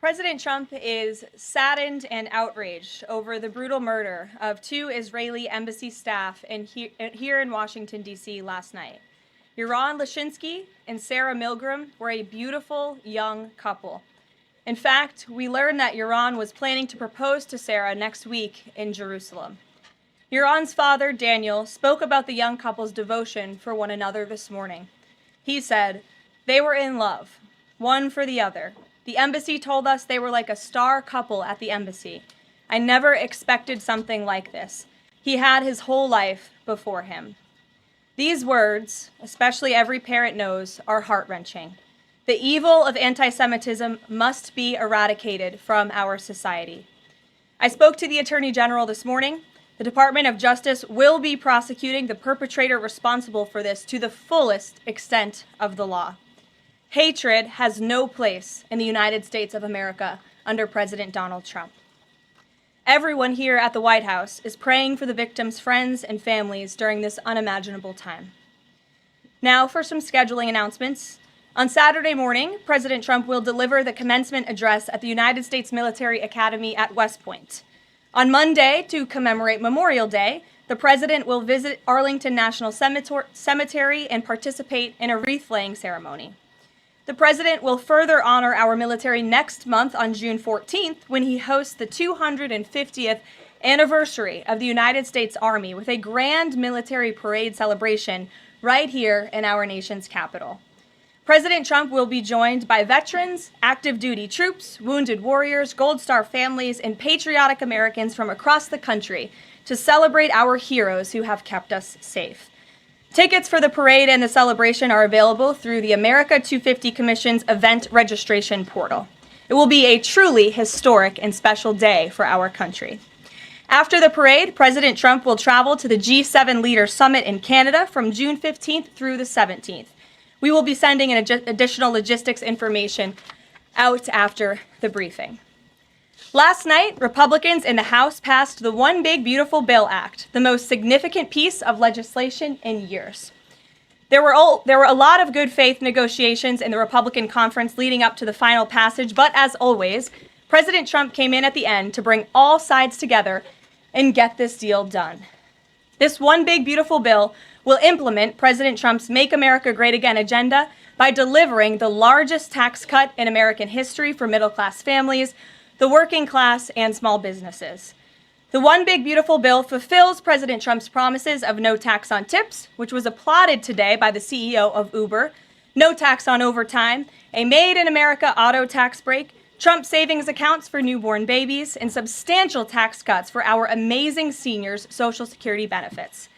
President Trump is saddened and outraged over the brutal murder of two Israeli embassy staff here in Washington, D.C. last night. Yaron Lashinsky and Sarah Milgram were a beautiful young couple. In fact, we learned that Yaron was planning to propose to Sarah next week in Jerusalem. Yaron's father, Daniel, spoke about the young couple's devotion for one another this morning. He said, "They were in love, one for the other. The embassy told us they were like a star couple at the embassy. I never expected something like this. He had his whole life before him." These words, especially every parent knows, are heart-wrenching. The evil of anti-Semitism must be eradicated from our society. I spoke to the Attorney General this morning. The Department of Justice will be prosecuting the perpetrator responsible for this to the fullest extent of the law. Hatred has no place in the United States of America under President Donald Trump. Everyone here at the White House is praying for the victims' friends and families during this unimaginable time. Now for some scheduling announcements. On Saturday morning, President Trump will deliver the commencement address at the United States Military Academy at West Point. On Monday, to commemorate Memorial Day, the President will visit Arlington National Cemetery and participate in a wreath-laying ceremony. The President will further honor our military next month on June 14th when he hosts the 250th anniversary of the United States Army with a grand military parade celebration right here in our nation's capital. President Trump will be joined by veterans, active duty troops, wounded warriors, Gold Star families, and patriotic Americans from across the country to celebrate our heroes who have kept us safe. Tickets for the parade and the celebration are available through the America 250 Commission's event registration portal. It will be a truly historic and special day for our country. After the parade, President Trump will travel to the G7 Leaders Summit in Canada from June 15th through the 17th. We will be sending additional logistics information out after the briefing. Last night, Republicans in the House passed the One Big Beautiful Bill Act, the most significant piece of legislation in years. There were a lot of good faith negotiations in the Republican conference leading up to the final passage, but as always, President Trump came in at the end to bring all sides together and get this deal done. This One Big Beautiful Bill will implement President Trump's Make America Great Again agenda by delivering the largest tax cut in American history for middle-class families, the working class, and small businesses. The One Big Beautiful Bill fulfills President Trump's promises of no tax on tips, which was applauded today by the CEO of Uber, no tax on overtime, a Made in America auto tax break, Trump savings accounts for newborn babies, and substantial tax cuts for our amazing seniors' Social Security benefits.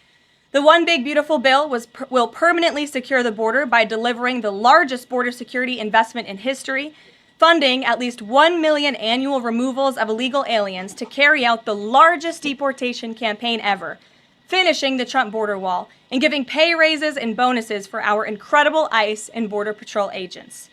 The One Big Beautiful Bill will permanently secure the border by delivering the largest border security investment in history, funding at least 1 million annual removals of illegal aliens to carry out the largest deportation campaign ever, finishing the Trump border wall, and giving pay raises and bonuses for our incredible ICE and Border Patrol agents.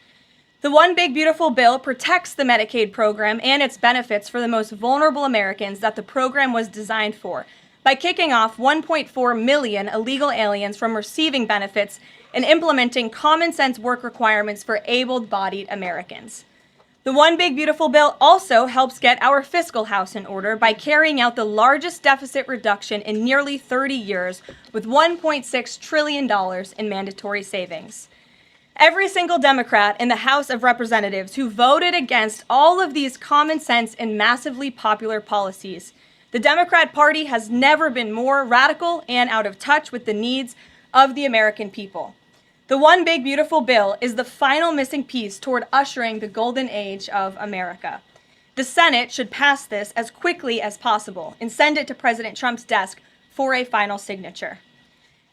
The One Big Beautiful Bill protects the Medicaid program and its benefits for the most vulnerable Americans that the program was designed for by kicking off 1.4 million illegal aliens from receiving benefits and implementing common sense work requirements for able-bodied Americans. The One Big Beautiful Bill also helps get our fiscal house in order by carrying out the largest deficit reduction in nearly 30 years with $1.6 trillion in mandatory savings. Every single Democrat in the House of Representatives who voted against all of these common sense and massively popular policies. The Democrat Party has never been more radical and out of touch with the needs of the American people. The One Big Beautiful Bill is the final missing piece toward ushering the golden age of America. The Senate should pass this as quickly as possible and send it to President Trump's desk for a final signature.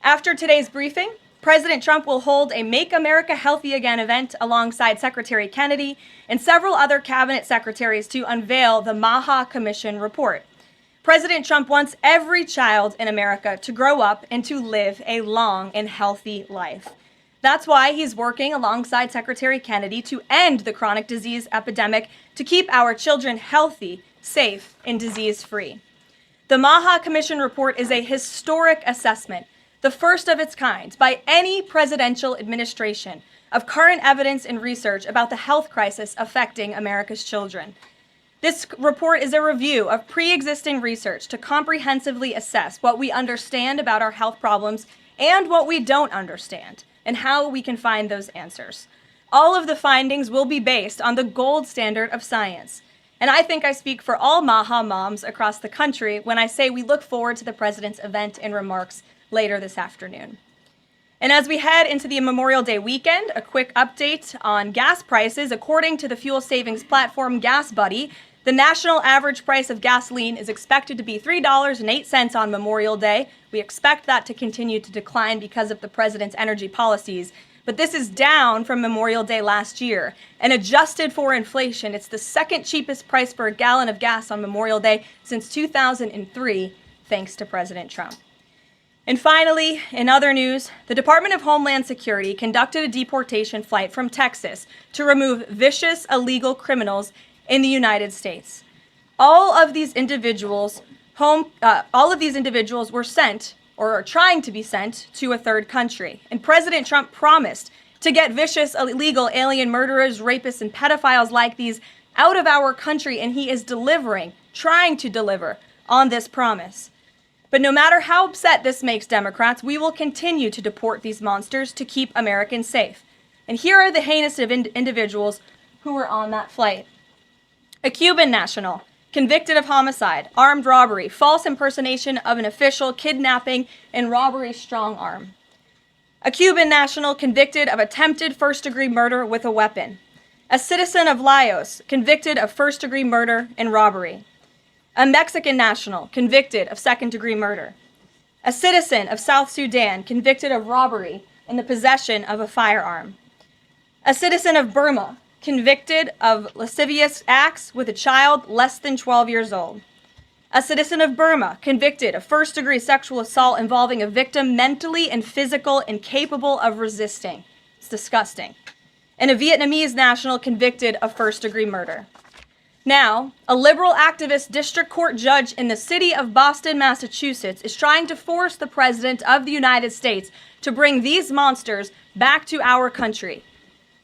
After today's briefing, President Trump will hold a Make America Healthy Again event alongside Secretary Kennedy and several other cabinet secretaries to unveil the MAHA Commission report. President Trump wants every child in America to grow up and to live a long and healthy life. That's why he's working alongside Secretary Kennedy to end the chronic disease epidemic to keep our children healthy, safe, and disease-free. The MAHA Commission report is a historic assessment the first of its kind by any presidential administration, of current evidence and research about the health crisis affecting America's children. This report is a review of pre-existing research to comprehensively assess what we understand about our health problems and what we don't understand, and how we can find those answers. All of the findings will be based on the gold standard of science. And I think I speak for all MAHA moms across the country when I say we look forward to the president's event and remarks later this afternoon. And as we head into the Memorial Day weekend, a quick update on gas prices. According to the fuel savings platform Gas Buddy, the national average price of gasoline is expected to be $3.08 on Memorial Day. We expect that to continue to decline because of the president's energy policies. But this is down from Memorial Day last year. And adjusted for inflation, it's the second cheapest price for a gallon of gas on Memorial Day since 2003, thanks to President Trump. And finally, in other news, the Department of Homeland Security conducted a deportation flight from Texas to remove vicious illegal criminals in the United States. All of these individuals were sent, or are trying to be sent, to a third country. And President Trump promised to get vicious illegal alien murderers, rapists, and pedophiles like these out of our country, and he is trying to deliver on this promise. But no matter how upset this makes Democrats, we will continue to deport these monsters to keep Americans safe. And here are the heinous individuals who were on that flight. A Cuban national, convicted of homicide, armed robbery, false impersonation of an official, kidnapping, and robbery strong-arm. A Cuban national convicted of attempted first-degree murder with a weapon. A citizen of Laos convicted of first-degree murder and robbery. A Mexican national convicted of second-degree murder. A citizen of South Sudan convicted of robbery and the possession of a firearm. A citizen of Burma convicted of lascivious acts with a child less than 12 years old. A citizen of Burma convicted of first-degree sexual assault involving a victim mentally and physically incapable of resisting. It's disgusting. And a Vietnamese national convicted of first-degree murder. Now, a liberal activist district court judge in the city of Boston, Massachusetts, is trying to force the President of the United States to bring these monsters back to our country.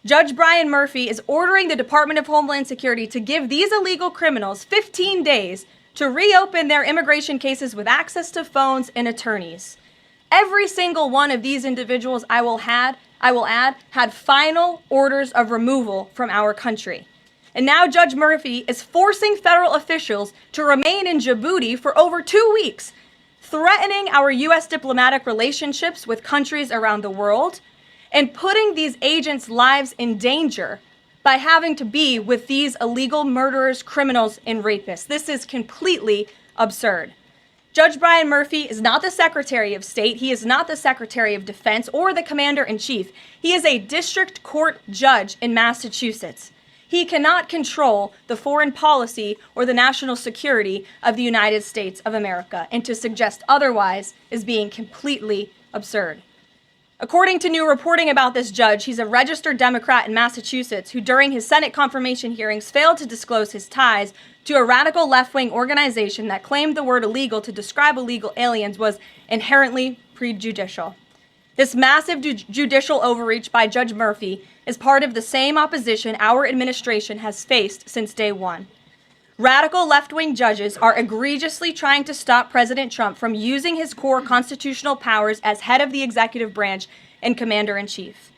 Judge Brian Murphy is ordering the Department of Homeland Security to give these illegal criminals 15 days to reopen their immigration cases with access to phones and attorneys. Every single one of these individuals, I will add, had final orders of removal from our country. And now Judge Murphy is forcing federal officials to remain in Djibouti for over 2 weeks, threatening our U.S. diplomatic relationships with countries around the world, and putting these agents' lives in danger by having to be with these illegal murderers, criminals, and rapists. This is completely absurd. Judge Brian Murphy is not the Secretary of State. He is not the Secretary of Defense or the Commander-in-Chief. He is a district court judge in Massachusetts. He cannot control the foreign policy or the national security of the United States of America, and to suggest otherwise is being completely absurd. According to new reporting about this judge, he's a registered Democrat in Massachusetts who, during his Senate confirmation hearings, failed to disclose his ties to a radical left-wing organization that claimed the word illegal to describe illegal aliens was inherently prejudicial. This massive judicial overreach by Judge Murphy is part of the same opposition our administration has faced since day one. Radical left-wing judges are egregiously trying to stop President Trump from using his core constitutional powers as head of the executive branch and commander-in-chief.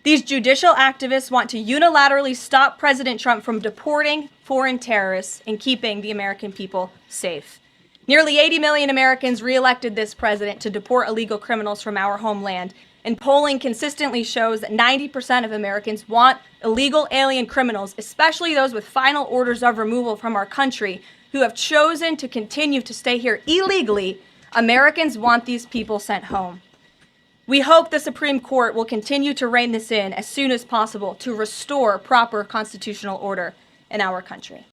These judicial activists want to unilaterally stop President Trump from deporting foreign terrorists and keeping the American people safe. Nearly 80 million Americans re-elected this president to deport illegal criminals from our homeland, and polling consistently shows that 90% of Americans want illegal alien criminals, especially those with final orders of removal from our country, who have chosen to continue to stay here illegally. Americans want these people sent home. We hope the Supreme Court will continue to rein this in as soon as possible to restore proper constitutional order in our country.